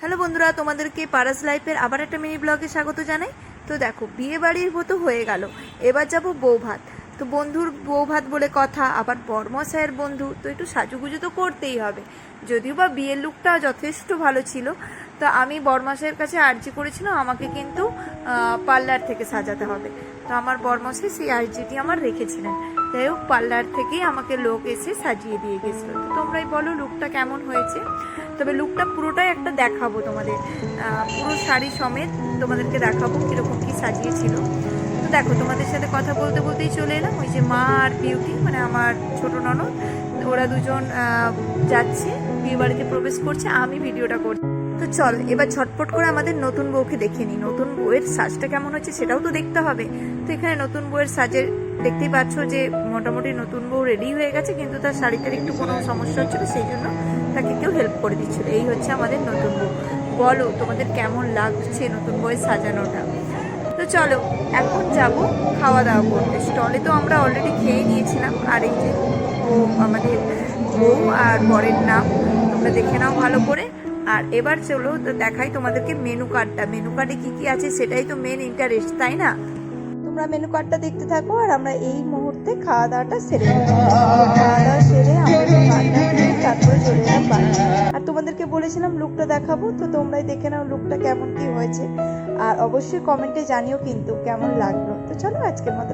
Hello বন্ধুরা, তোমাদেরকে পারাস লাইফের আবার একটা মিনি ব্লগে স্বাগত জানাই। তো দেখো, বিয়ে বাড়ির মতো হয়ে গেল, এবার যাব বউ ভাত। তো বন্ধুর বউ ভাত বলে কথা, আবার বরমশাইয়ের বন্ধু, তো একটু সাজুগুজু তো করতেই হবে। যদিও বা বিয়ের লুকটা যথেষ্ট ভালো ছিল, তো আমি বরমশাইয়ের কাছে আর্জি করেছিলাম আমাকে কিন্তু পার্লার থেকে সাজাতে হবে। তো আমার বরমশাই সেই আর্জিটি আমার রেখেছিলেন। যাই হোক, পার্লার থেকেই আমাকে লোক এসে সাজিয়ে দিয়ে গেছিলো। তো তোমরাই বলো লুকটা কেমন হয়েছে। তবে লুকটা পুরোটাই একটা দেখাবো তোমাদের, পুরো শাড়ি সমেত তোমাদেরকে দেখাবো কীরকম কী সাজিয়েছিল। তো দেখো, তোমাদের সাথে কথা বলতে বলতেই চলে এলাম। ওই যে মা আর বিউটি, মানে আমার ছোট ননদ, ওরা দুজন যাচ্ছে বিয়ে বাড়িতে প্রবেশ করছে, আমি ভিডিওটা করছি। তো চল এবার ঝটপট করে আমাদের নতুন বউকে দেখে নিই। নতুন বউয়ের সাজটা কেমন হচ্ছে সেটাও তো দেখতে হবে। তো এখানে নতুন বউয়ের সাজের দেখতেই পাচ্ছ যে মোটামুটি নতুন বউ রেডি হয়ে গেছে, কিন্তু তার শাড়িটার একটু কোনো সমস্যা হচ্ছিল, সেই জন্য তাকে কেউ হেল্প করে দিচ্ছিল। এই হচ্ছে আমাদের নতুন বউ। বলো তোমাদের কেমন লাগছে নতুন বউয়ের সাজানোটা। তো চলো এখন যাব খাওয়া দাওয়া করতে। স্টলে তো আমরা অলরেডি খেয়ে নিয়েছিলাম, আর এই যে আমাদের বউ আর বরের নাম তোমরা দেখে নাও ভালো করে। আর এবার চলো তো দেখাই তোমাদেরকে মেনু কার্ডটা। মেনু কার্ডে কি কি আছে সেটাই তো মেন ইন্টারেস্ট, তাই না? তোমরা মেনু কার্ডটা দেখতে থাকো, আর আমরা এই মুহূর্তে খাওয়া দাওয়াটা সেরে খাওয়া দাওয়া সেরে তারপরে চলে এলাম বাড়ি। আর তোমাদেরকে বলেছিলাম লুকটা দেখাবো, তো তোমরাই দেখে নাও লুকটা কেমন কি হয়েছে, আর অবশ্যই কমেন্টে জানিও কিন্তু কেমন লাগলো। তো চলো আজকের মতো